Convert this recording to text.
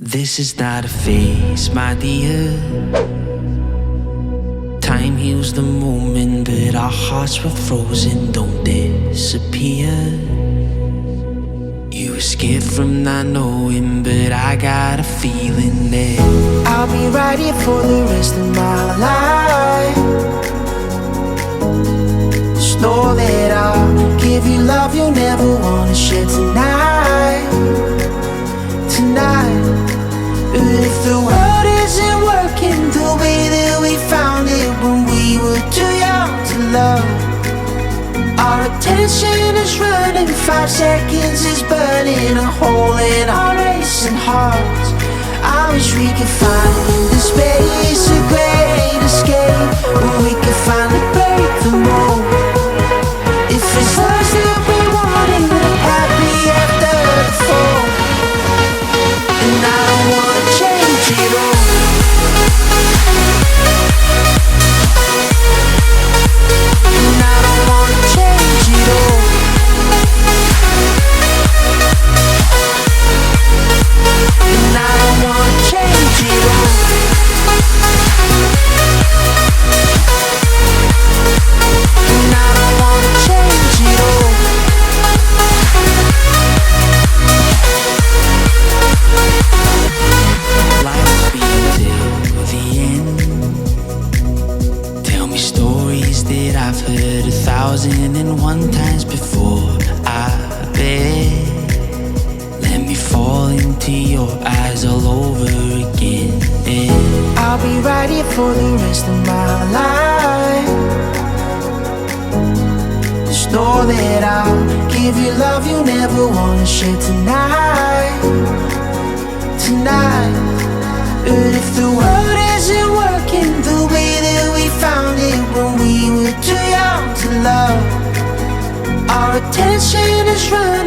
This is not a phase, my dear. Time heals the moment, but our hearts were frozen, don't disappear. You were scared from not knowing, but I got a feeling that I'll be right here for the rest of my life. Just know that I'll give you love you'll never wanna share tonight. But if the world isn't working the way that we found it when we were too young to love, our attention is running, 5 seconds is burning a hole in our racing hearts. I wish we could find the space, a great escape, where we could finally break the mold. If it's us that we wanted, we're happy after the fall. And I don't wanna change it all. And I don't wanna change it all. And I don't wanna change it all. And I don't wanna change it all. life be till the end. Tell me stories that I've heard 1,001 times before. I bet. Let me fall into your eyes all over again. I'll be right here for the rest of my life. Just know that I'll give you love you never wanna share tonight, tonight. But if the world isn't working the way that we found it when we were too young to love, our attention is running.